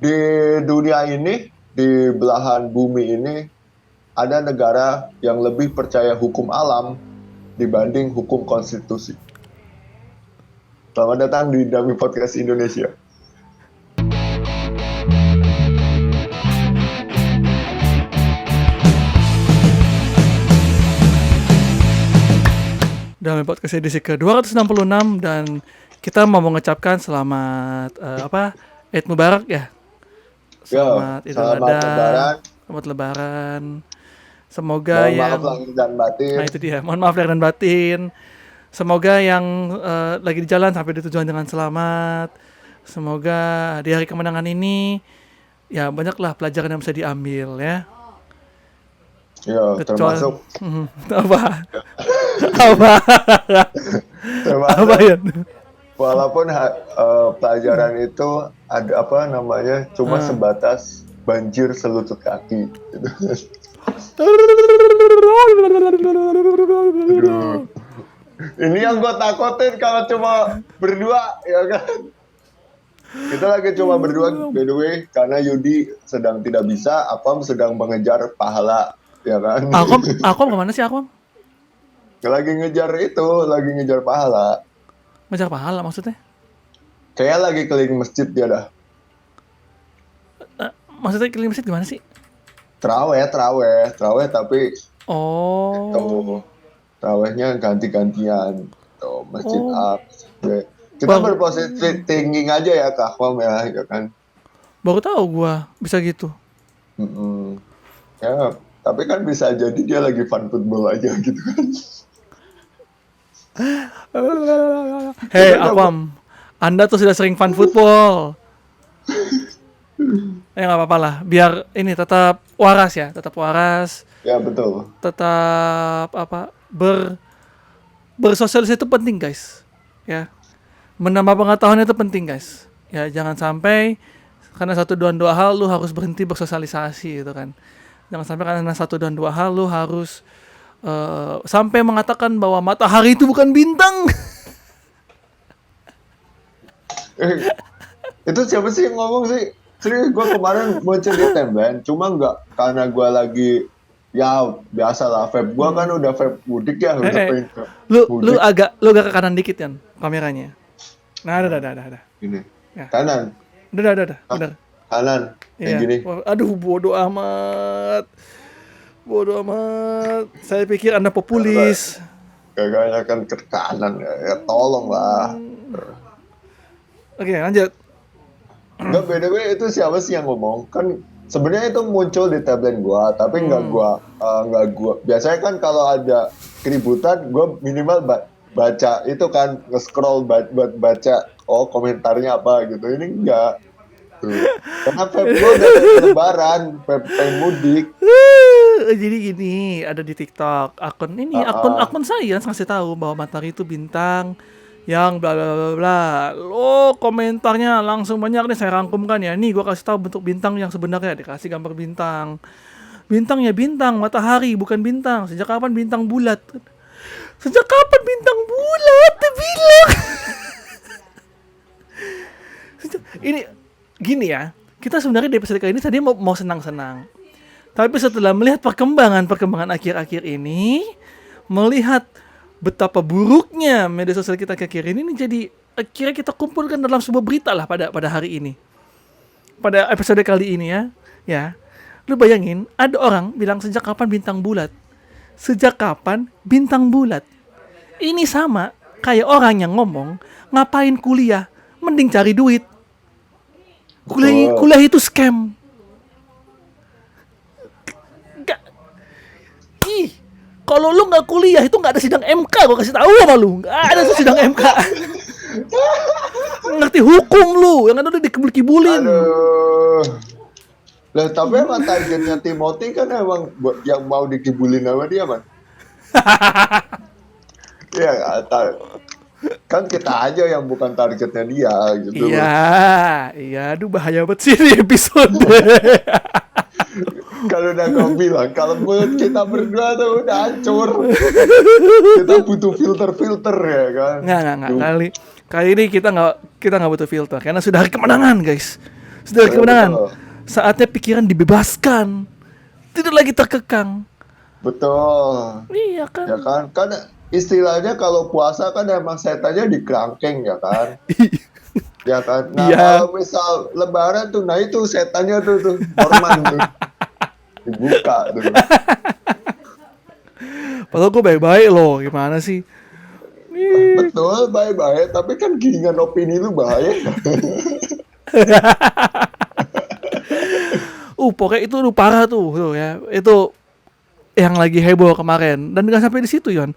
Di dunia ini, di belahan bumi ini, ada negara yang lebih percaya hukum alam dibanding hukum konstitusi. Selamat datang di Dami Podcast Indonesia. Dalam podcast edisi ke-266 dan kita mau mengucapkan selamat Eid Mubarak ya. Selamat Idul Adha. Selamat Lebaran. Semoga Mohon yang maaf lahir dan batin. Nah itu dia, mohon maaf lahir dan batin. Semoga yang lagi di jalan sampai di tujuan dengan selamat. Semoga di hari kemenangan ini ya banyaklah pelajaran yang bisa diambil ya. Ya, termasuk apa? termasuk ya? walaupun pelajaran itu ada cuma sebatas banjir selutut kaki gitu. Aduh. Ini yang gue takutin kalau cuma berdua ya kan. Kita lagi cuma berdua by the way karena Yudi sedang tidak bisa, Akom sedang mengejar pahala ya kan. Akom kemana sih Akom? Lagi ngejar pahala. Ngejar pahala maksudnya? Kayak lagi keliling masjid dia dah. Maksudnya keliling masjid gimana sih? Terawih tapi terawihnya ganti-gantian. Tuh, masjid up. Kita berpositif thinking aja ya Kak Akom ya kan. Baru tahu gua bisa gitu. Ya, tapi kan bisa jadi dia lagi fun football aja gitu kan. Hei Akom, Anda tuh sudah sering fun football. Ya nggak apa-apa lah, biar ini tetap waras ya, Ya betul. Tetap bersosialisasi itu penting guys, ya. Menambah pengetahuan itu penting guys. Ya jangan sampai karena satu dan dua hal lu harus berhenti bersosialisasi gitu kan. Jangan sampai karena satu dan dua hal lu harus sampai mengatakan bahwa matahari itu bukan bintang. Itu siapa sih yang ngomong sih? Serius, gue kemarin muncul di timeline, cuma nggak karena gue lagi ya biasa lah, vape gue kan udah vape mudik ya, udah pengen lu agak ke kanan dikit kan kameranya. Nah, ada. Ini ya. Kanan. Udah, benar. Kanan. Kayak gini. Aduh, bodoh amat. Saya pikir Anda populis. Kayaknya kan ke kanan ya, tolong lah. Oke, lanjut. Enggak, by the way itu siapa sih yang ngomong? Kan sebenarnya itu muncul di timeline gua, tapi nggak gua. Biasanya kan kalau ada keributan, gua minimal baca itu kan, nge-scroll buat baca komentarnya apa gitu. Ini enggak. Tuh. Karena vape gua udah lebaran, vape mudik. Jadi gini, ada di TikTok akun saya ngasih tahu bahwa matahari itu bintang yang bla bla bla bla. Lo komentarnya langsung banyak nih, saya rangkumkan ya. Nih gua kasih tahu bentuk bintang yang sebenarnya, dikasih gambar bintang. Bintang ya bintang, matahari bukan bintang. Sejak kapan bintang bulat? Sejak kapan bintang bulat? Bilang. Ini gini ya. Kita sebenarnya di episode kali ini tadi mau senang-senang. Tapi setelah melihat perkembangan akhir-akhir ini, melihat betapa buruknya media sosial kita akhir-akhir ini jadi akhirnya kita kumpulkan dalam sebuah berita lah pada hari ini. Pada episode kali ini ya. Lu bayangin, ada orang bilang sejak kapan bintang bulat? Sejak kapan bintang bulat? Ini sama kayak orang yang ngomong, ngapain kuliah? Mending cari duit. Kuliah itu scam. Kalau lu nggak kuliah itu nggak ada sidang MK, gue kasih tahu sama lu, nggak ada tuh sidang MK. Ngerti hukum lu, yang ada udah dikibul-kibulin. Aduh. Lah tapi emang targetnya Timothy kan emang yang mau dikibulin sama dia man. Iya kan kita aja yang bukan targetnya dia gitu. Iya, aduh bahaya banget sih di episode. Kalau udah kau bilang, kalau mulut kita berdua tuh udah hancur. Kita butuh filter ya kan. Nggak. Kali ini kita nggak butuh filter karena sudah hari kemenangan guys. Sudah Betul, kemenangan. betul. Saatnya pikiran dibebaskan. Tidak lagi terkekang. Betul. Iya kan? Ya kan? Kan istilahnya kalau puasa kan emang setannya di kerangkeng ya kan? Ya kan? Nah, Iya. kalau misal lebaran tuh, nah itu setannya tuh Norman tuh. Dibuka tuh. Padahal gue baik-baik loh. Gimana sih? Betul, baik-baik. Tapi kan giringan opini lu bahaya. Pokoknya itu lu parah tuh ya. Itu yang lagi heboh kemarin. Dan nggak sampai di situ, Yon.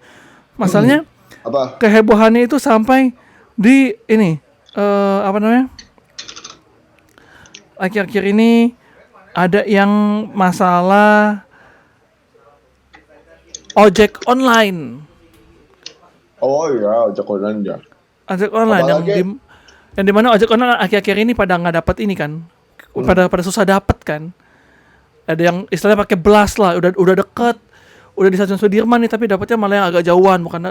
Masalahnya Apa? kehebohannya itu sampai di ini apa namanya? Akhir-akhir ini ada yang masalah ojek online. Oh iya, ojek online ya. Ojek online Apalagi- yang dimana ojek online akhir-akhir ini pada nggak dapat ini kan, pada susah dapat kan. Ada yang istilahnya pakai blast lah, udah deket, udah di stasiun Sudirman nih, tapi dapatnya malah yang agak jauhan, bukan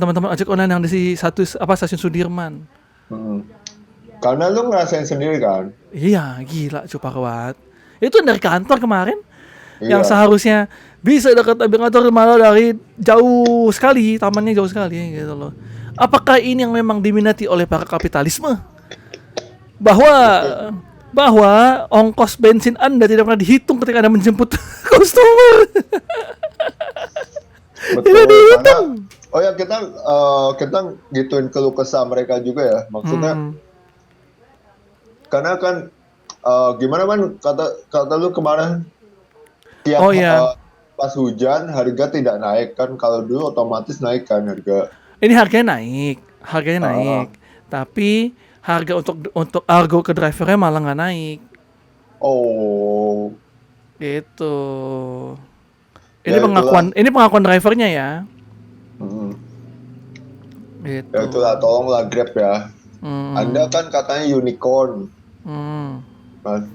teman-teman ojek online yang di stasiun Sudirman. Karena lu ngerasain sendiri kan. Iya, gila coba banget. Itu dari kantor kemarin, yang Iya. seharusnya bisa dekat dari kantor malah dari jauh sekali, tamannya jauh sekali gitu loh. Apakah ini yang memang diminati oleh para kapitalisme? Bahwa ongkos bensin Anda tidak pernah dihitung ketika Anda menjemput customer. Betul. Tidak dihitung. Oh ya, kita gituin keluh kesah mereka juga ya. Maksudnya karena kan gimana man kata lu kemarin tiap Oh, iya. pas hujan harga tidak naik kan, kalau dulu otomatis naik kan harga. Ini harganya naik, tapi harga untuk argo ke drivernya malah nggak naik. Oh, Gitu. Ya, Ini pengakuan drivernya ya. mm, Gitu. ya itulah, tolonglah Grab ya. Hmm. Anda kan katanya unicorn, Hmm. kan?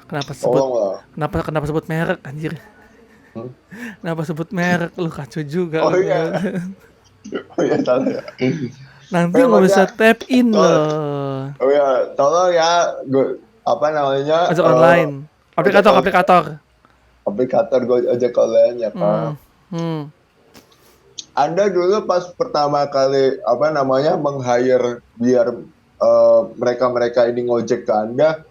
Kenapa Tolonglah. sebut merek anjir? Kenapa sebut merek? Lu kacau juga. Oh lu. iya. Oh iya, salah ya. Nanti Memang nggak bisa ya. tap in Oh. loh. Oh ya, tolong ya, apa namanya? Ojek online. Aplikator. Aplikator ojek online ya kan. Anda dulu pas pertama kali apa namanya meng-hire biar mereka ini ngojek ke Anda,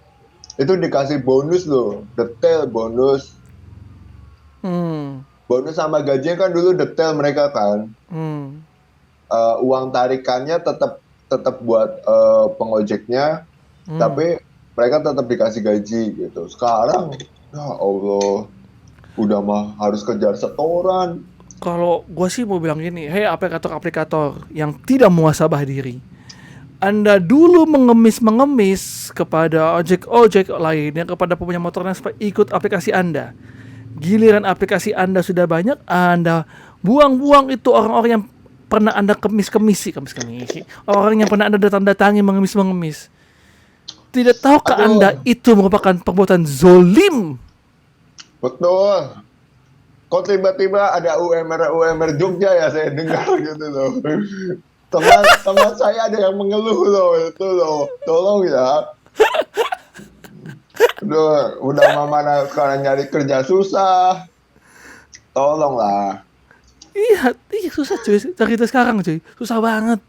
itu dikasih bonus loh, detail bonus. Bonus sama gajinya kan dulu detail mereka kan. Uang tarikannya tetap buat pengojeknya, tapi mereka tetap dikasih gaji gitu. Sekarang, ya Allah, udah mah harus kejar setoran. Kalau gue sih mau bilang gini, hei aplikator yang tidak muhasabah diri. Anda dulu mengemis kepada ojek lainnya, kepada pemunya motornya supaya ikut aplikasi Anda. Giliran aplikasi Anda sudah banyak, Anda buang-buang itu orang-orang yang pernah Anda kemisi. Orang yang pernah Anda datang-datangi mengemis. Tidak tahukah Anda itu merupakan perbuatan zolim? Betul. Kok tiba-tiba ada UMR Jogja ya, saya dengar gitu loh. Teman saya ada yang mengeluh loh, itu loh. Tolong ya. Udah mana sekarang nyari kerja susah. Tolonglah. Iya susah cuy, cari itu sekarang cuy, susah banget.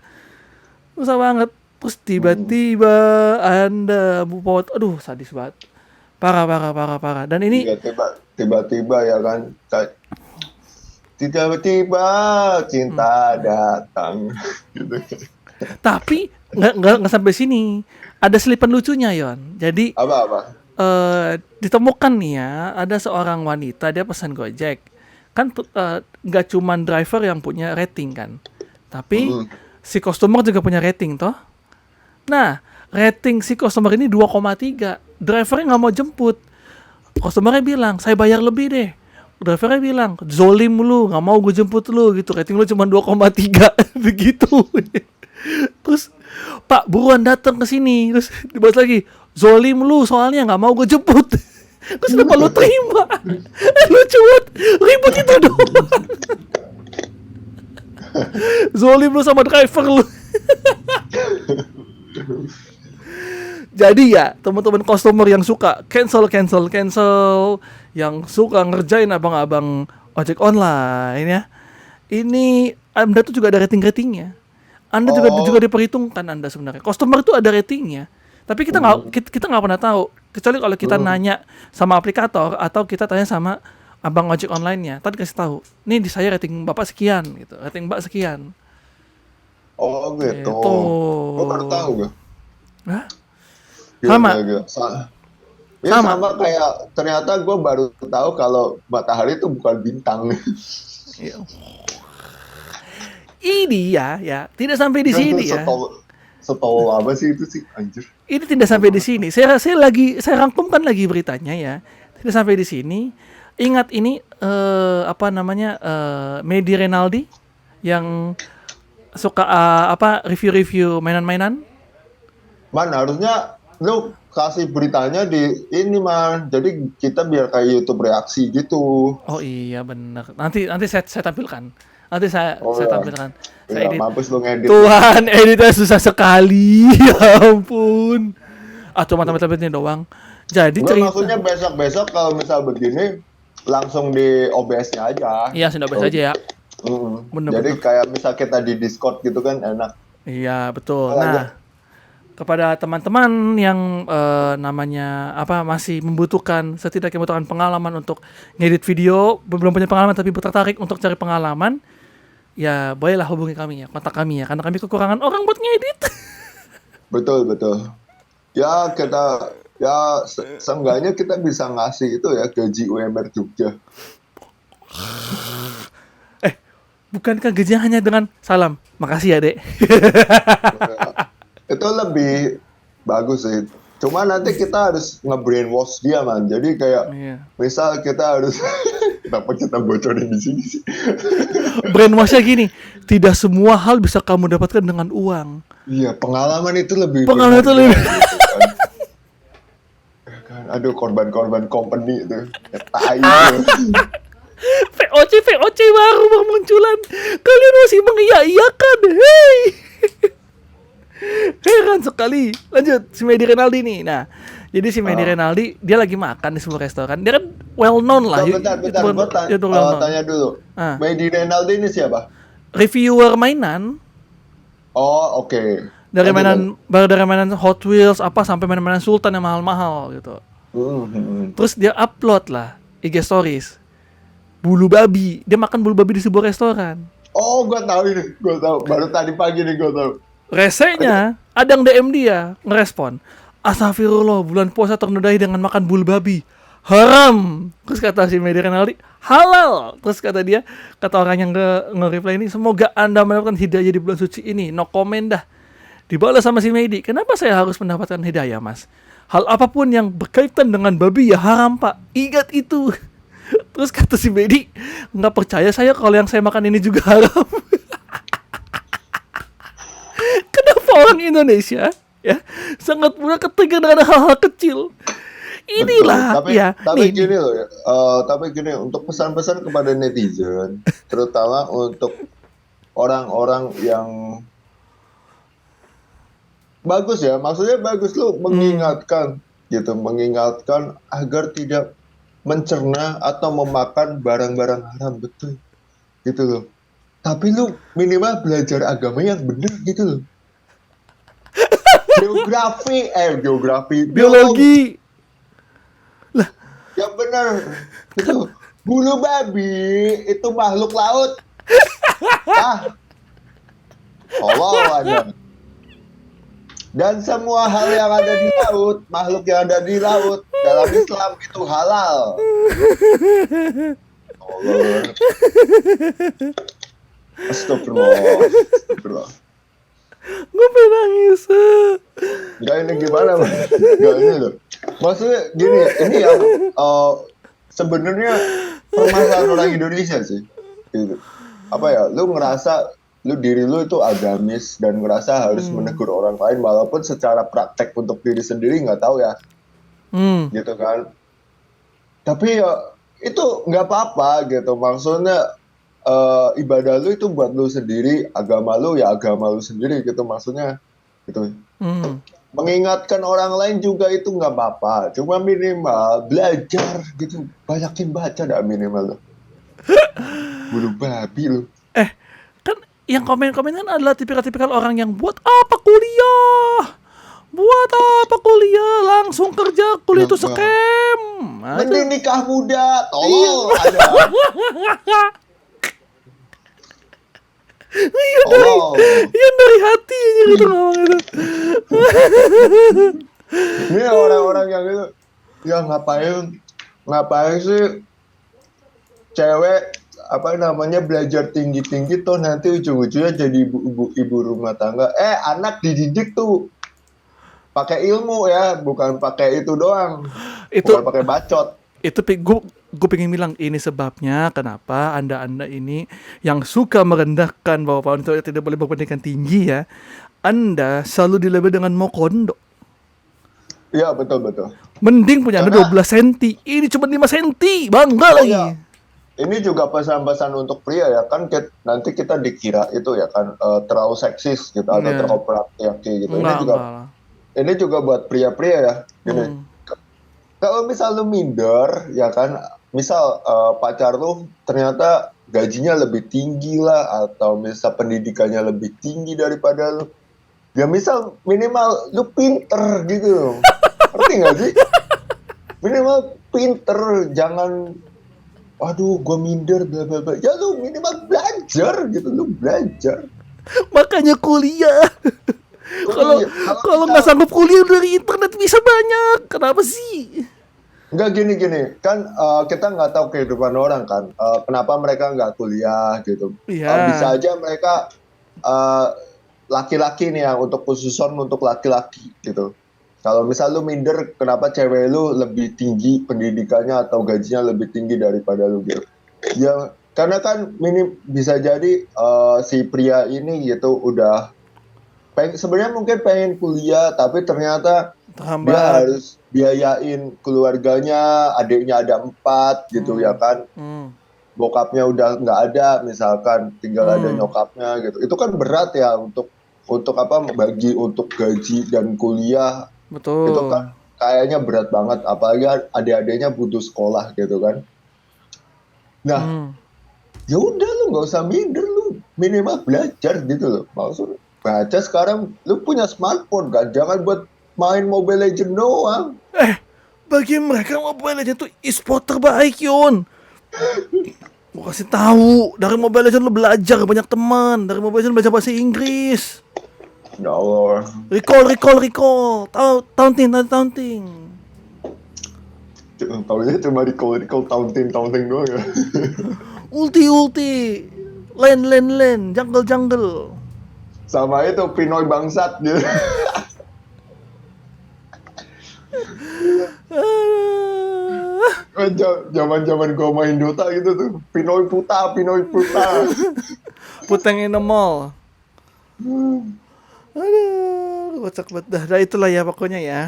Terus tiba-tiba Anda aduh sadis banget. Parah. Dan ini tiba-tiba ya kan, tiba-tiba cinta datang gitu. Tapi nggak sampai sini, ada selipan lucunya Yon. Jadi Apa ditemukan nih ya, ada seorang wanita, dia pesan Gojek kan, nggak cuman driver yang punya rating kan, tapi si customer juga punya rating toh. Nah, rating si customer ini 2,3. Drivernya nggak mau jemput. Customernya bilang, saya bayar lebih deh. Drivernya bilang, zolim lu, nggak mau gue jemput lu gitu. Rating lu cuma 2,3 begitu. Terus, Pak buruan datang ke sini. Terus dibalas lagi, zolim lu soalnya nggak mau gue jemput. Terus kenapa lu terima? Lucu banget, ribut itu doang. Zolim lu sama driver lu. Jadi ya, teman-teman customer yang suka cancel, yang suka ngerjain abang-abang ojek online ya. Ini Anda tuh juga ada ratingnya. Anda juga diperhitungkan Anda sebenarnya. Customer tuh ada ratingnya. Tapi kita nggak pernah tahu. Kecuali kalau kita nanya sama aplikator atau kita tanya sama abang ojek online-nya. Tadi kasih tahu, nih di saya rating Bapak sekian gitu. Rating Mbak sekian. Oh gitu. Gitu. Gue baru tahu gue. Hah? Gila, Sama. gila. Ya Sama. sama kayak ternyata gue baru tahu kalau matahari itu bukan bintang. Ya. Ini ya, tidak sampai di sini ya. Setol apa sih itu sih, anjir. Ini tidak sampai di sini. Saya rangkumkan lagi beritanya ya. Tidak sampai di sini. Ingat ini Medi Renaldi yang suka review-review mainan-mainan. Man, harusnya lu kasih beritanya di ini, Man. Jadi kita biar kayak YouTube reaksi gitu. Oh iya benar. Nanti saya tampilkan. Nanti saya tampilkan. Saya Ya, edit. mampus lu ngedit. Tuhan, editnya susah sekali. Ya ampun. Cuma tampil-tampilnya doang. Jadi Gue cerita. maksudnya besok-besok kalau misal begini langsung di OBS-nya aja. Iya, sudah biasa aja ya. Bener. Jadi kayak misal kita di Discord gitu kan enak. Iya, betul. Oh, Nah, kepada teman-teman yang masih setidaknya membutuhkan pengalaman untuk ngedit video, belum punya pengalaman tapi tertarik untuk cari pengalaman, ya bolehlah hubungi kami ya, kontak kami ya, karena kami kekurangan orang buat ngedit. Betul. Ya seenggaknya kita bisa ngasih itu ya gaji UMR Jogja. Bukankah gajinya hanya dengan salam, makasih ya dek. Itu lebih bagus sih. Cuma nanti kita harus nge-brainwash dia, Man. Jadi kayak misal kita harus kenapa kita bocorin di sini sih? Brainwash-nya gini, tidak semua hal bisa kamu dapatkan dengan uang. Iya, pengalaman itu lebih. Gitu kan. Aduh, korban company itu. Ya, tai. VOC baru bermunculan. Kalian masih mengiya-iyakan. Hei. Heran sekali. Lanjut, si Medi Renaldi nih. Nah, jadi si Medi Renaldi dia lagi makan di sebuah restoran. Dia kan well known lah. Bentar. Gua tanya dulu. Medi Renaldi ini siapa? Reviewer mainan. Oh, oke. Dari mainan Hot Wheels sampai mainan Sultan yang mahal-mahal gitu. Terus dia upload lah IG stories. Bulu babi. Dia makan bulu babi di sebuah restoran. Oh, gue tahu ini. Baru tadi pagi nih gue tahu. Resenya ada yang DM dia ngerespon, astagfirullah, bulan puasa ternodai dengan makan bulu babi, haram. Terus kata si Medi Renaldi, halal. Terus kata orang yang nge-reply ini, semoga Anda mendapatkan hidayah di bulan suci ini. No comment dah. Dibalas sama si Medi, kenapa saya harus mendapatkan hidayah, Mas? Hal apapun yang berkaitan dengan babi ya haram, Pak. Ingat itu. Terus kata si Medi, nggak percaya saya kalau yang saya makan ini juga haram. Kenapa orang Indonesia ya sangat mudah ketrigger dengan hal-hal kecil? Inilah. Tapi gini loh ya. Tapi gini, untuk pesan-pesan kepada netizen, terutama untuk orang-orang yang bagus ya, maksudnya bagus lo mengingatkan agar tidak mencerna atau memakan barang-barang haram, betul gitu loh. Tapi lu minimal belajar agama yang benar gitu loh. Biologi lah yang benar gitu. Bulu babi itu makhluk laut. Allah ada. Dan semua hal yang ada di laut, makhluk yang ada di laut dalam Islam itu halal. Allah. Astagfirullah. Gue pengen nangis. Gak ini gimana, Man? Gak ini loh. Maksudnya gini, ini yang sebenarnya permasalahan orang Indonesia sih. Gitu. Apa ya? Lu ngerasa diri lu itu agamis dan ngerasa harus menegur orang lain walaupun secara praktek untuk diri sendiri nggak tahu ya. Gitu kan. Tapi ya itu nggak apa-apa gitu. Maksudnya ibadah lu itu buat lu sendiri, agama lu ya agama lu sendiri gitu maksudnya gitu. mengingatkan orang lain juga itu nggak apa-apa. Cuma minimal belajar gitu, banyakin baca dah minimal lo. Bulu babi lo. Eh, kan yang komen-komen kan adalah tipikal-tipikal orang yang buat apa kuliah? Buat apa kuliah? Langsung kerja, kuliah itu Kenapa? scam. Nah, itu. Mending nikah muda, Iya. tolol ada. Iya Tolol. dari hati aja gitu ngomong itu. Ini orang-orang yang itu, ya ngapain sih cewek apa namanya belajar tinggi-tinggi tuh nanti ujung-ujungnya jadi ibu rumah tangga. Anak dididik tuh pakai ilmu ya, bukan pakai itu doang. Itu Bukan pakai bacot. itu gue pengen bilang ini sebabnya kenapa anda ini yang suka merendahkan bahwa wanita tidak boleh berpendidikan tinggi ya, anda selalu dilabel dengan mokondo. Iya, betul. Mending punya anda Karena- 12 senti, ini cuma 5 senti, bangga Oh, lagi. iya. Ini juga pesan-pesan untuk pria ya kan, nanti kita dikira itu ya kan terlalu seksis gitu atau Iya. terlalu laki gitu. Enggak Ini lah. juga buat pria-pria ya. Gini, Hmm. kalau misal lu minder ya kan, misal pacar lu ternyata gajinya lebih tinggi lah atau misal pendidikannya lebih tinggi daripada lu, ya misal minimal lu pinter gitu. Ngerti nggak sih? Minimal pinter, jangan waduh gue minder bla bla bla. Ya lu minimal belajar gitu, lu belajar. Makanya kuliah. Kalau Iya, kalau misal- nggak sanggup kuliah dari internet bisa banyak. Kenapa sih? Nggak gini kan kita nggak tahu kehidupan orang kan. Kenapa mereka nggak kuliah gitu. Iya. Bisa aja mereka laki-laki nih ya, untuk khususon untuk laki-laki gitu. Kalau misal lu minder, kenapa cewek lu lebih tinggi pendidikannya atau gajinya lebih tinggi daripada lu gitu? Ya karena kan bisa jadi si pria ini gitu udah sebenarnya mungkin pengen kuliah tapi ternyata dia Terhambat. harus biayain keluarganya, adiknya ada 4 gitu ya kan, Hmm. bokapnya udah nggak ada misalkan, tinggal ada nyokapnya gitu. Itu kan berat ya untuk apa bagi untuk gaji dan kuliah. Betul. Itu kan kayaknya berat banget, apalagi adik-adiknya butuh sekolah gitu kan. Nah, Hmm. ya udah lu nggak usah minder, lu minimal belajar gitu loh. Maksudnya baca sekarang lu punya smartphone kan, jangan buat main Mobile Legends doang. Bagi mereka Mobile Legends tuh e-sport terbaik, Yon. Gua kasih tahu, dari Mobile Legends lu belajar banyak teman, dari Mobile Legends belajar bahasa Inggris. Ya Allah. Recall. Taunting. Taunya cuma recall taunting doang ya. Ulti. Lane. Jungle. Sama itu Pinoy bangsat gitu. Zaman gua main Dota gitu tuh, Pinoy puta. Puteng in the mall. Aduh, kocak banget dah. Nah, itulah ya pokoknya ya.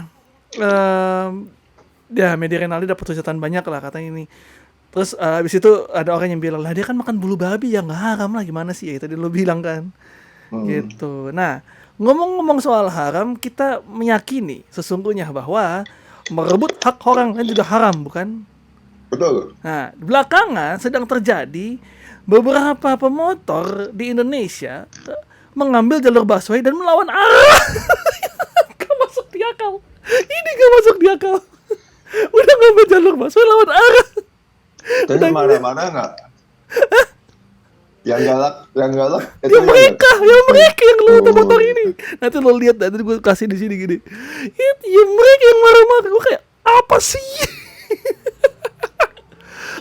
Ya, Medi Renaldi dapat hujatan banyak lah katanya ini. Terus abis itu ada orang yang bilang, lah dia kan makan bulu babi ya nggak haram lah, gimana sih ya tadi lo bilang kan. Gitu. Nah, ngomong-ngomong soal haram, kita meyakini sesungguhnya bahwa merebut hak orang kan juga haram, bukan? Betul. Nah, belakangan sedang terjadi beberapa pemotor di Indonesia mengambil jalur busway dan melawan arah. Gak masuk di akal. Ini gak masuk di akal. Udah ngambil jalur busway lawan arah. Tapi mana-mana nggak? Yang galak itu Yang mereka yang lu motor ini. Nanti lo lihat, nanti gue kasih di sini gini. Yang mereka yang marah-marah, gue kayak apa sih?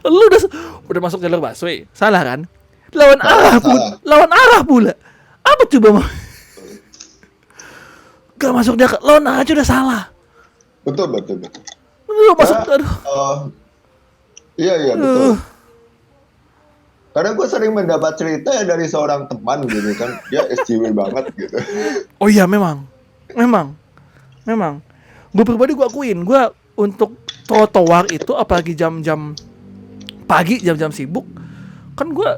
Lu udah masuk jalur busway, salah kan? Lawan arah pula. Apa coba mau? Gak masuk dia, lawan arah aja udah salah. betul. Lu masuk, Nah, aduh. Iya betul. Karena gue sering mendapat cerita ya dari seorang teman gitu kan, dia SJW banget gitu. Oh iya memang. Gue pribadi gue akuin, gue untuk trotoar itu apalagi jam-jam pagi, jam-jam sibuk, kan gue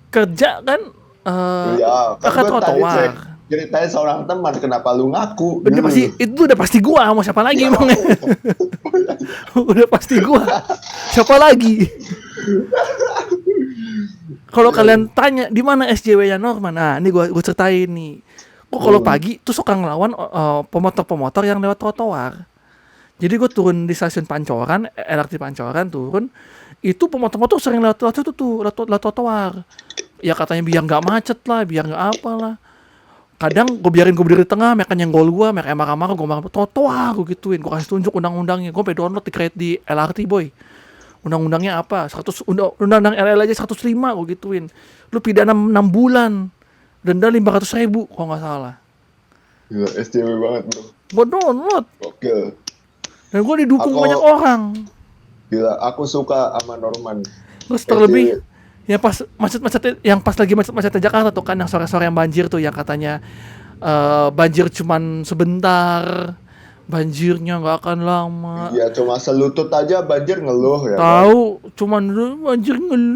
kerja kan Iya, kan dekat gue tadi trotoar. ceritain seorang teman, kenapa lu ngaku? Udah pasti gua, mau siapa lagi emang? Udah pasti gua. Siapa lagi? Kalau kalian tanya di mana SJW-nya Norman, nah ini gua ceritain nih. Kok kalau pagi tuh suka ngelawan pemotor-pemotor yang lewat trotoar. Jadi gue turun di stasiun Pancoran, LRT Pancoran turun, itu pemotor-pemotor sering lewat trotoar. Ya katanya biar nggak macet lah, biar nggak apa lah. Kadang gue biarin gue berdiri di tengah, mereka nyenggol gue, mereka marah-marah, gue marah trotoar, gue gituin, gue kasih tunjuk undang-undangnya, gue sampai download di LRT boy. Undang-undangnya apa? Undang-undang LL aja 105, gue gituin. Lu pidana 6 bulan, denda 500.000 kalau nggak salah. Gila, SJW banget bro. Gue download. Oke. Dan gue didukung banyak orang. Gila, aku suka sama Norman. Terus terlebih ya pas macet-macet, yang pas lagi macet-macetnya Jakarta tuh kan, yang sore-sore yang banjir tuh, yang katanya banjir cuman sebentar, banjirnya nggak akan lama. Iya, cuma selutut aja banjir ngeluh ya. Tahu, kan? Cuman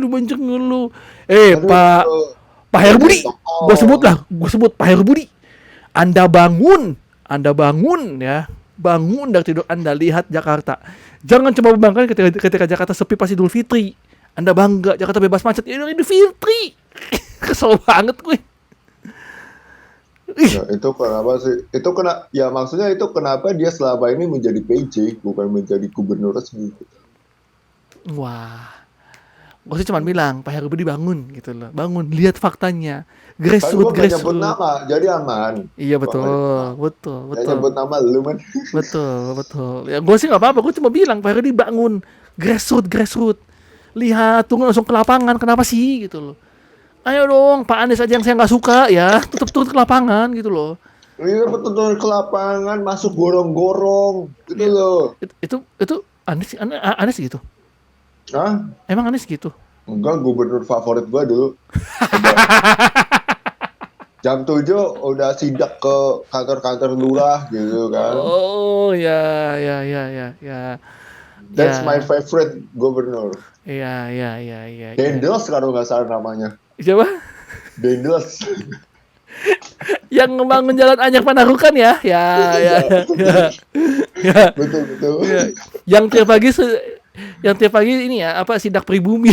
banjir ngeluh. Pak Herbudi, gue sebut Pak Herbudi. Anda bangun ya. Bangun dari tidur Anda, lihat Jakarta. Jangan coba membanggakan ketika Jakarta sepi pas Idul Fitri. Anda bangga Jakarta bebas macet, Idul Fitri. Kesel banget gue. Ya, itu kenapa sih? Ya maksudnya itu kenapa dia selama ini menjadi PJ bukan menjadi gubernur resmi. Wah. Gue sih cuma bilang Pak Herbudi bangun gitu loh. Bangun, lihat faktanya. Grassroots. Nyebut nama, jadi aman. Iya betul. Nyebut nama lu man. Betul. Ya gue sih nggak apa-apa. Gue cuma bilang Pak Herbudi bangun. Grassroots. Lihat, tunggu langsung ke lapangan. Kenapa sih gitu loh? Ayo dong, Pak Anies aja yang saya nggak suka ya, tetap turun ke lapangan gitu loh. Iya betul, turun ke lapangan, masuk gorong-gorong gitu loh. Itu Anies gitu. Hah? Emang Anies gitu? Enggak, gubernur favorit gua dulu. Jam 7 udah sidak ke kantor-kantor lurah gitu kan. Oh ya. That's my favorite gubernur. Iya. Dendels kalau nggak salah namanya. Siapa? Dendels. Yang ngebangun jalan Anyer Panarukan ya. Ya. Betul. Ya. Yang tiap pagi ini ya, apa, sidak pribumi.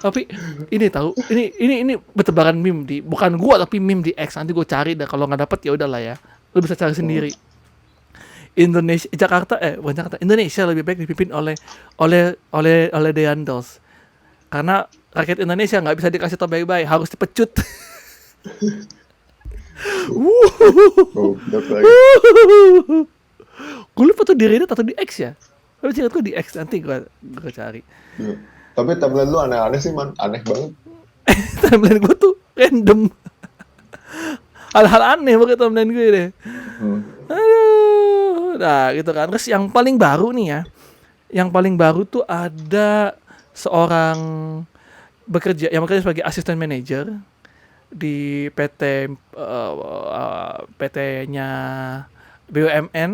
Tapi ini tahu, ini bertebaran meme bukan gua tapi meme di X. Nanti gua cari dah, kalau nggak dapet ya udahlah ya. Lu bisa cari sendiri. Indonesia lebih baik dipimpin oleh Deandels. Karena rakyat Indonesia nggak bisa dikasih tau baik-baik, harus dipecut. Gue lupa tuh di Reddit atau di X ya. Tapi ingat gue di X, nanti gue cari. Ya. Tapi timeline lu aneh-aneh sih man, aneh banget. Timeline gue tuh random. Hal-hal aneh pakai timeline gue deh. Aduh, nah gitu kan. Terus yang paling baru nih ya, yang paling baru tuh ada seorang yang bekerja sebagai asisten manajer di PT-nya BUMN,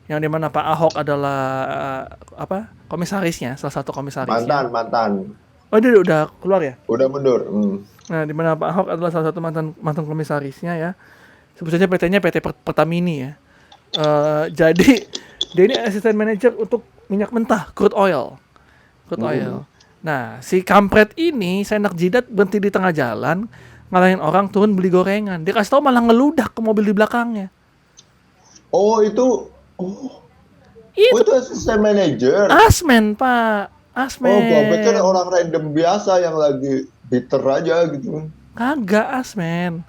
yang dimana Pak Ahok adalah komisarisnya, salah satu komisarisnya. Mantan. Oh dia udah keluar ya? Udah mundur. Nah dimana Pak Ahok adalah salah satu mantan komisarisnya ya. Sebetulnya PT-nya PT Pertamini ya. Jadi dia ini asisten manajer untuk minyak mentah, crude oil. Nah si kampret ini seenak jidat berhenti di tengah jalan, ngalahin orang turun beli gorengan. Dia kasih tau malah ngeludak ke mobil di belakangnya. Itu asisten manajer. Asmen pak. Oh gue pikir orang random biasa yang lagi bitter aja gitu. Kagak, Asmen.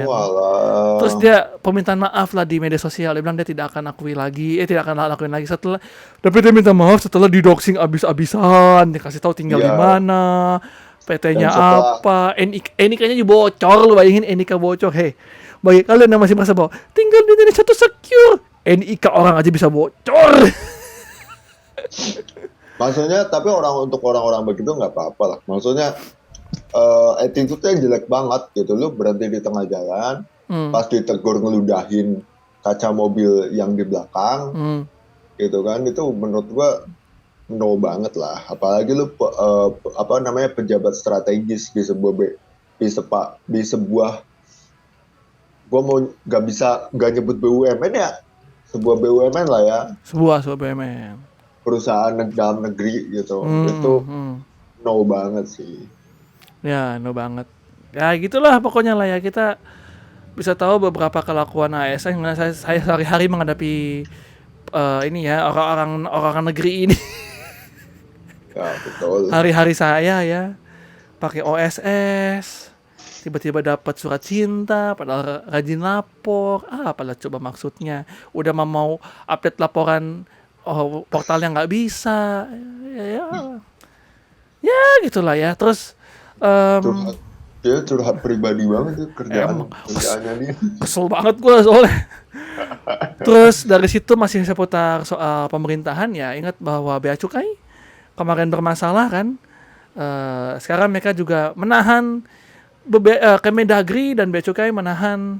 Oh alah. Terus dia permintaan maaf lah di media sosial. Dia bilang dia tidak akan lakuin lagi setelah. Tapi dia minta maaf setelah didoxing abis-abisan. Dia kasih tahu tinggal di mana, PT-nya apa, NIK-nya juga bocor. Lu bayangin NIK bocor. Hei, bagi kalian yang masih merasa bahwa tinggal di Indonesia tuh secure, NIK orang aja bisa bocor. Maksudnya, tapi untuk orang-orang begitu nggak apa-apa lah. Maksudnya attitude-nya jelek banget gitu. Lu berhenti di tengah jalan, pas ditegur ngeludahin kaca mobil yang di belakang, gitu kan. Itu menurut gua no banget lah. Apalagi lu apa namanya pejabat strategis di sebuah di sebuah gua mau nggak nyebut BUMN ya, sebuah BUMN lah ya, Sebuah BUMN. perusahaan dalam negeri gitu. Itu no banget sih. Ya, no banget. Ya gitulah pokoknya lah ya, kita bisa tahu beberapa kelakuan ASN yang saya sehari-hari menghadapi ini ya, orang negeri ini. Ya betul. Hari-hari saya ya pakai OSS, tiba-tiba dapat surat cinta padahal rajin lapor. Apalah coba maksudnya, udah mau update laporan, portalnya nggak bisa. Ya gitulah ya. Terus curhat pribadi banget tuh kerjaannya dia. kesel banget gue soalnya. Terus dari situ masih seputar soal pemerintahan ya, ingat bahwa Bea Cukai kemarin bermasalah kan. Sekarang mereka juga menahan Kemendagri dan Bea Cukai menahan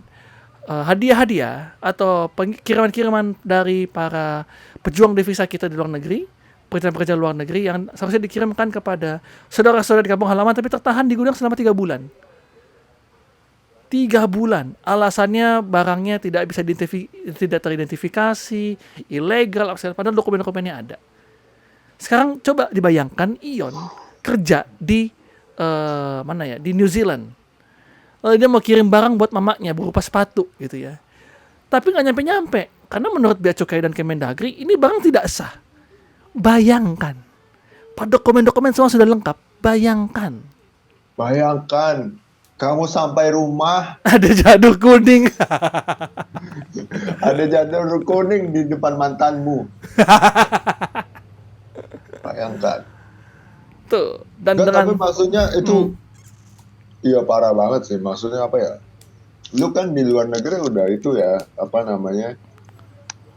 hadiah-hadiah atau kiriman-kiriman dari para pejuang devisa kita di luar negeri, pekerja-pekerja luar negeri yang seharusnya dikirimkan kepada saudara-saudara di kampung halaman tapi tertahan di gudang selama 3 bulan. 3 bulan. Alasannya barangnya tidak bisa tidak teridentifikasi, ilegal, padahal dokumen-dokumennya ada. Sekarang coba dibayangkan Ion kerja di mana ya, di New Zealand. Lalu dia mau kirim barang buat mamanya berupa sepatu gitu ya. Tapi nggak nyampe-nyampe karena menurut Bea Cukai dan Kemendagri ini barang tidak sah. Bayangkan. Pada dokumen-dokumen semua sudah lengkap. Bayangkan kamu sampai rumah ada janur kuning. ada janur kuning di depan mantanmu. Bayangkan. Tuh, dan Tapi maksudnya itu iya parah banget sih. Maksudnya apa ya? Lu kan di luar negeri udah itu ya, apa namanya?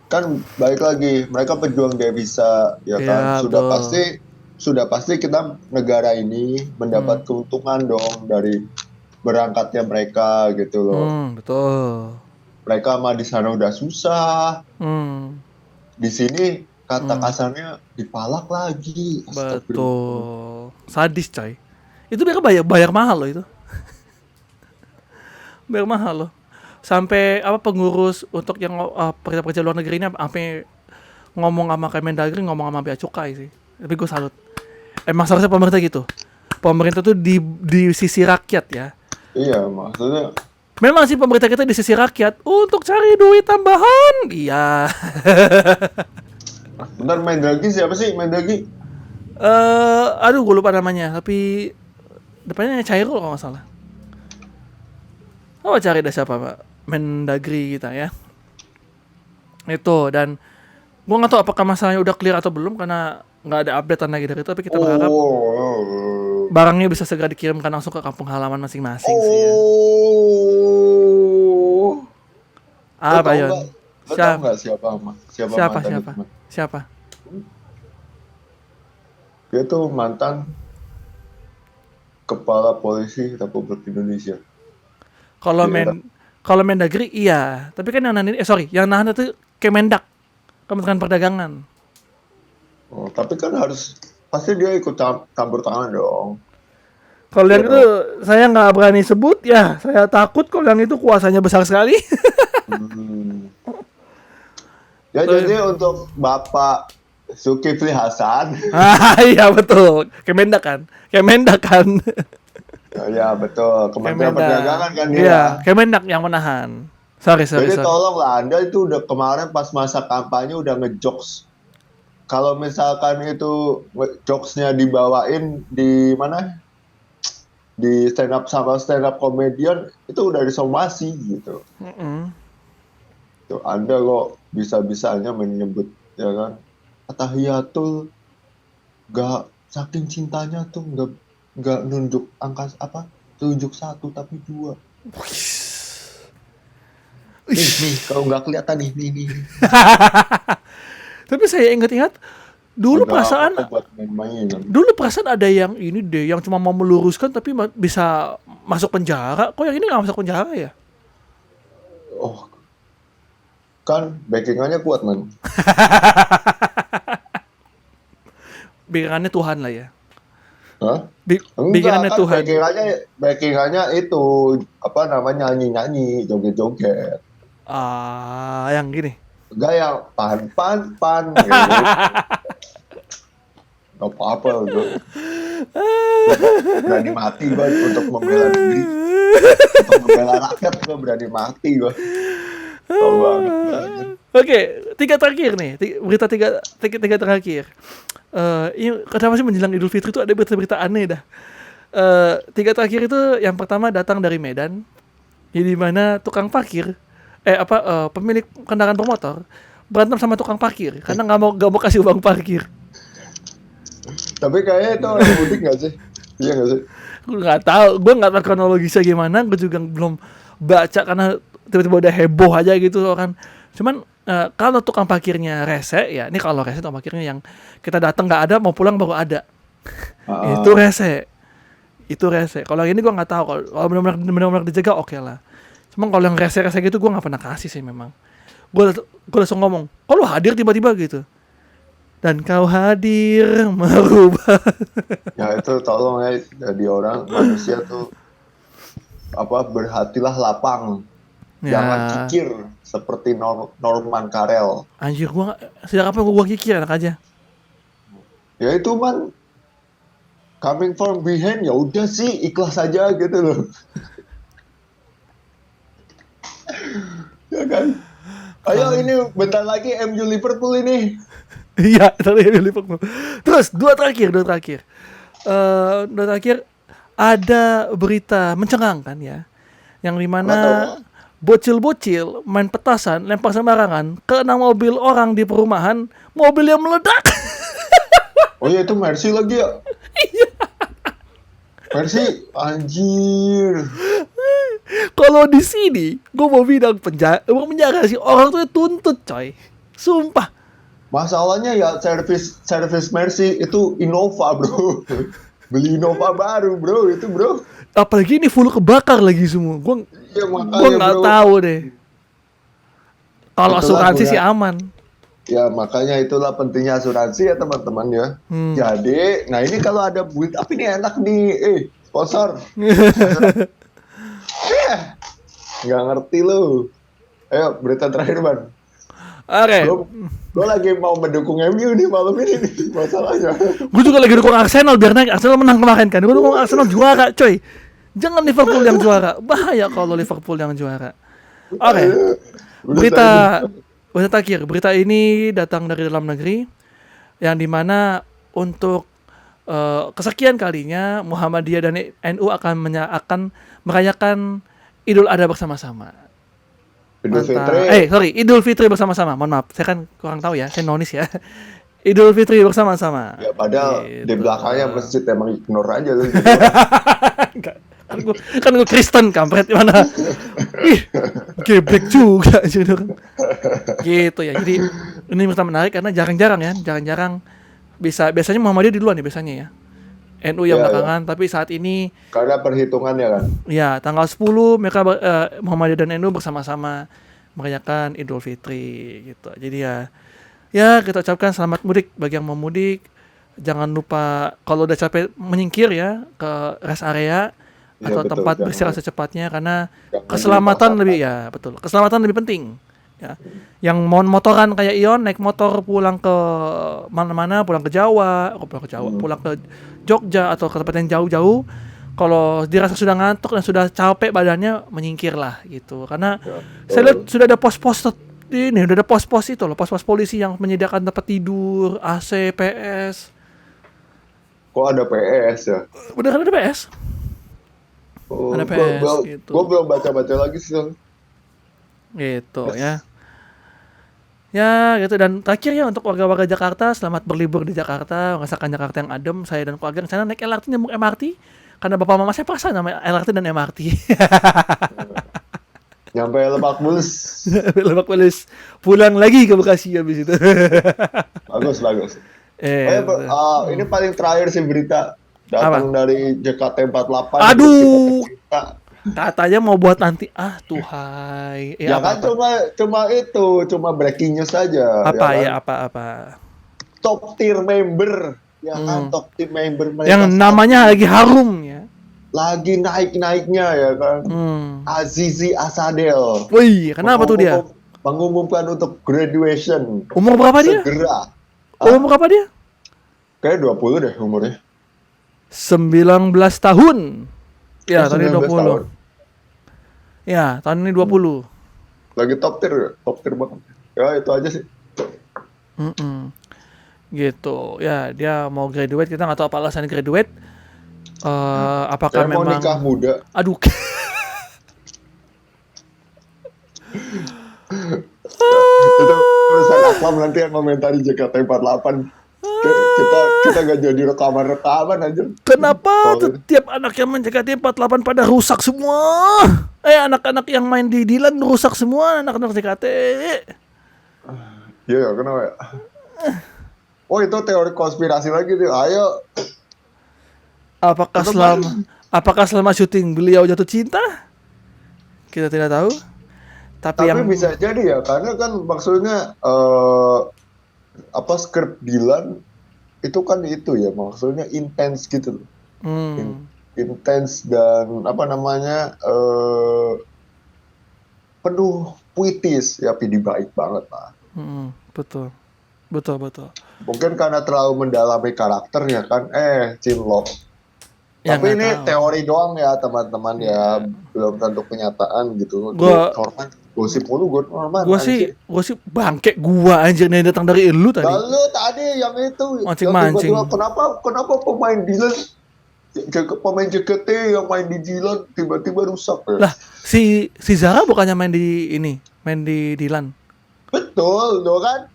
Kan balik lagi, mereka pejuang devisa ya kan. Sudah pasti kita negara ini mendapat keuntungan dong dari berangkatnya mereka gitu loh. Betul. Mereka mah di sana udah susah. Di sini kata kasarnya dipalak lagi. Betul. Sadis coy. Itu mereka bayar mahal loh itu. Bayar mahal loh. Sampai pengurus untuk yang pekerja-pekerja luar negeri ini sampai ngomong sama Kemendagri, ngomong sama Bea Cukai sih. Tapi gue salut. Emang seharusnya pemerintah gitu. Pemerintah tuh di sisi rakyat ya. Iya, maksudnya memang sih pemerintah kita di sisi rakyat untuk cari duit tambahan. Iya. Bentar, Mendagri siapa sih Mendagri? Aduh gue lupa namanya, tapi depannya Cairul kalau nggak salah. Cari dah siapa Pak Mendagri kita ya. Itu, dan gue nggak tahu apakah masalahnya udah clear atau belum karena nggak ada updatean lagi dari itu, tapi kita berharap barangnya bisa segera dikirimkan langsung ke kampung halaman masing-masing sih ya. Apa Yon? Siapa? Dia tuh mantan kepala polisi Republik Indonesia. Kalau Mendagri iya, tapi kan yang nahan itu Kemendak, Kementerian Perdagangan. Oh, tapi kan harus pasti dia ikut campur tangan dong. Kalau yang itu saya nggak berani sebut ya, saya takut kalau yang itu kuasanya besar sekali. Ya jadi untuk Bapak Zulkifli Hasan. Iya betul, Kemendak kan. Ya betul, Kementerian Perdagangan kan dia. Iya, Kemendak yang menahan. Sorry. Jadi tolonglah, Anda itu udah kemarin pas masa kampanye udah ngejokes. Kalau misalkan itu jokesnya dibawain di mana? Di stand up komedian itu udah disomasi gitu. Tuh, Anda kok bisa-bisanya menyebut ya kan Atahiyatul gak saking cintanya tuh nggak nunjuk angka tunjuk 1 tapi 2. Nih kalau nggak kelihatan nih. Tapi saya ingat-ingat dulu perasaan ada yang ini deh, yang cuma mau meluruskan tapi bisa masuk penjara. Kok yang ini nggak masuk penjara ya? Oh, kan backingannya kuat man. backingannya Tuhan lah ya. Hah? Backingannya Enggak kan, Tuhan. backingannya itu apa namanya, nyanyi joget-joget. Yang gini. Enggak yang pan gitu. Gak apa-apa gue berani mati gue untuk membela negeri, untuk membela rakyat gue berani mati gue. Tau banget. Oke, 3 terakhir nih. Berita tiga terakhir. Ini kenapa sih menjelang Idul Fitri itu ada berita-berita aneh dah. 3 terakhir itu yang pertama datang dari Medan. Di mana tukang parkir pemilik kendaraan bermotor berantem sama tukang parkir karena nggak mau kasih uang parkir. Tapi kayaknya itu orang mudik nggak sih? Iya nggak sih? Gue nggak tahu kronologisnya gimana. Gue juga belum baca karena tiba-tiba udah heboh aja gitu kan. Cuman kalau tukang parkirnya rese ya, ini kalau rese tukang parkirnya yang kita datang nggak ada, mau pulang baru ada. Itu rese. Kalau ini gue nggak tahu. Kalau benar-benar dijaga oke lah. Cuma kalau yang rese gitu gue nggak pernah kasih sih memang. Gue langsung ngomong, kok lu hadir tiba-tiba gitu. Dan kau hadir merubah. Ya itu tolong ya, jadi orang manusia tuh berhatilah lapang. Ya. Jangan kikir seperti Norman Karel. Anjir, sejak kapan gua kikir anak aja. Ya itu man, coming from behind ya udah sih ikhlas aja gitu loh. Ya kan? Ayo ini bentar lagi MU Liverpool ini. Iya, tadi Liverpool. Terus dua terakhir. Dua terakhir ada berita mencengangkan ya, yang dimana bocil-bocil main petasan, lempar sembarangan, kena mobil orang di perumahan, mobilnya meledak. Oh ya itu Mercy lagi ya? Iya. Mercy, anjir. Kalau di sini, gue mau bilang penjara sih, orang tuh tuntut coy, sumpah. Masalahnya ya service Mercy itu Innova bro. Beli Innova baru bro itu bro. Apalagi ini full kebakar lagi semua. Gue nggak tahu deh. Kalau asuransi sih aman. Ya makanya itulah pentingnya asuransi ya teman-teman ya. Jadi, nah ini kalau ada berita, ini enak nih, sponsor. Nggak ngerti lo. Ayo berita terakhir Ban. Oke. Gue lagi mau mendukung MU nih malam ini nih masalahnya. Gue juga lagi dukung Arsenal biar naik. Arsenal menang kemarin kan. Gue dukung Arsenal juara coy. Jangan Liverpool yang juara. Bahaya kalau Liverpool yang juara. Oke. Berita terakhir. Berita ini datang dari dalam negeri. Yang dimana untuk kesekian kalinya Muhammadiyah dan NU akan merayakan Idul Adha bersama-sama. Idul Fitri bersama-sama. Mohon maaf, saya kan kurang tahu ya, saya nonis ya. Idul Fitri bersama-sama. Ya padahal gitu. Di belakangnya masjid emang ignore aja lu. Kan gue Kristen kampret mana. Ih, geblek juga gitu kan. Gitu ya. Jadi ini berita menarik karena jarang-jarang biasanya Muhammadiyah di luar nih biasanya ya. NU yang belakangan, tapi saat ini karena perhitungannya kan. Ya, tanggal 10 mereka Muhammadiyah dan NU bersama-sama merayakan Idul Fitri gitu. Jadi ya kita ucapkan selamat mudik bagi yang mau mudik. Jangan lupa kalau udah capek menyingkir ya ke rest area atau tempat beristirahat secepatnya karena keselamatan keselamatan lebih penting. Ya. Yang mau motoran kayak Ion naik motor pulang ke mana-mana, pulang ke Jawa, pulang ke Jogja atau ke tempat yang jauh-jauh, kalau dirasa sudah ngantuk dan sudah capek badannya, menyingkirlah gitu. Karena saya lihat sudah ada pos-pos itu loh, pos-pos polisi yang menyediakan tempat tidur, AC, PS. Kok ada PS ya? Beneran ada PS? Ada PS gitu. Gue belum baca-baca lagi sih. Gitu ya. Ya gitu, dan terakhir ya untuk warga-warga Jakarta, selamat berlibur di Jakarta, merasakan Jakarta yang adem. Saya dan keluarga di sana naik LRT nyambung MRT karena bapak mama saya paksa nama LRT dan MRT. Nyampe Lebak Bulus. Pulang lagi ke Bekasi habis itu. Bagus. Ini paling terakhir sih berita datang dari JKT48. Aduh. Katanya mau buat nanti tuhai. Ya kan cuma breaking news saja. Apa? Top tier member ya kan, top team member mereka Yang namanya lagi harum ya. lagi naik-naiknya ya kan. Azizi Asadel. Wih, kenapa tuh dia? Mengumumkan untuk graduation. Umur berapa dia? Segera. Umur berapa dia? Kayak 20 deh umurnya. 19 tahun. Ya, tahun ini 19 tahun. 20. Ya, tahun ini 20. Lagi top tier banget. Ya itu aja sih. Gitu. Ya, dia mau graduate, kita nggak tahu apa alasan graduate. Apakah Saya mau memang nikah muda. Aduh. Itu urusan Aklam nanti yang komentari JKT48. Kita gak jadi rekaman aja. Kenapa setiap anak yang main JKT48 pada rusak semua? Anak-anak yang main di Dilan rusak semua, anak-anak JKT. Iya, kenapa ya? Oh, itu teori konspirasi lagi tuh. Ayo. Apakah selama syuting beliau jatuh cinta? Kita tidak tahu. Tapi yang bisa jadi ya, karena kan maksudnya skrip Dilan itu kan itu ya, maksudnya intens gitu loh. Intens dan penuh puitis ya, Pidi baik banget lah. Betul. Mungkin karena terlalu mendalami karakternya kan, cinlok. Ya, tapi ini tahu. teori doang ya teman-teman ya, belum tentu kenyataan gitu. Norman gosip mulu gue Norman. Gue sih bangke gua anjir nih datang dari lu tadi. Lalu tadi yang itu mancing. Kenapa pemain Dilan, pemain JKT yang main di Dilan tiba-tiba rusak ya? Lah, si Zara bukannya main di Dilan. Betul, lo kan?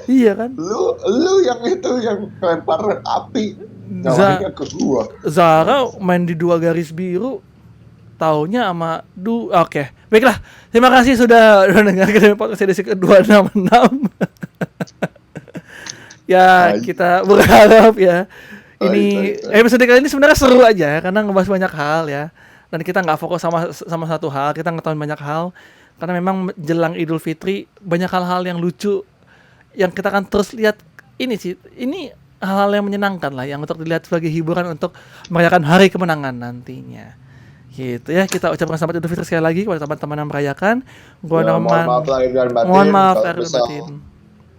Iya kan? Lu yang itu yang lempar api. Nyawanya ke gua. Zara main di 2 garis biru. Taunya sama Oke. Baiklah. Terima kasih sudah dengarkan podcast edisi ke-266. Ya, kita berharap ya. Ini episode kali ini sebenarnya seru aja karena ngebahas banyak hal ya. Dan kita nggak fokus sama satu hal, kita ngetahuin banyak hal. Karena memang jelang Idul Fitri banyak hal-hal yang lucu yang kita akan terus lihat. Ini hal-hal yang menyenangkan lah, yang untuk dilihat sebagai hiburan untuk merayakan hari kemenangan nantinya. Gitu ya, kita ucapkan selamat Idul Fitri sekali lagi kepada teman-teman yang merayakan. Gua Norman. Mohon maaf lahir dan batin. Mohon maaf lahir dan batin.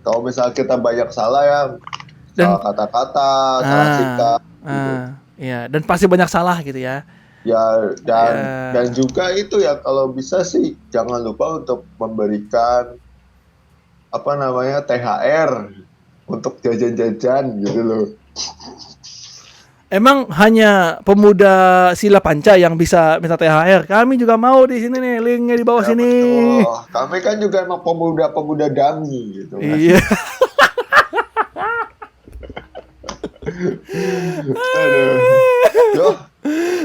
Kalau misal kita banyak salah ya, salah kata-kata, salah sikap. Iya, dan pasti banyak salah gitu ya. Ya, dan juga itu ya, kalau bisa sih jangan lupa untuk memberikan THR untuk jajan-jajan gitu loh. Emang hanya pemuda sila panca yang bisa minta THR? Kami juga mau di sini nih, linknya di bawah sini. Betul. Kami kan juga emang pemuda-pemuda dami gitu. Iya. Aduh.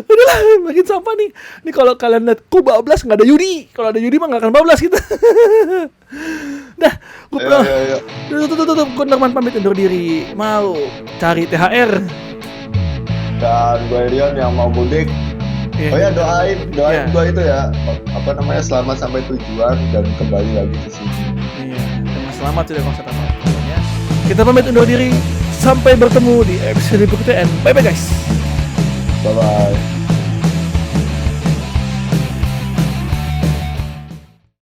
Udahlah, makin sampah nih. Ini kalau kalian lihat ku bablas nggak ada Yudi. Kalau ada Yudi mah nggak akan bablas kita. Dah, gue tutup. Gue Norman pamit undur diri. Mau cari THR. Dan gue Rion yang mau mudik. Oh ya, doain gue itu ya. Selamat sampai tujuan dan kembali lagi ke sini. Iya, dengan selamat sudah konsertan ya. Kita pamit undur diri. Sampai bertemu di episode berikutnya. Bye bye guys. Bye bye.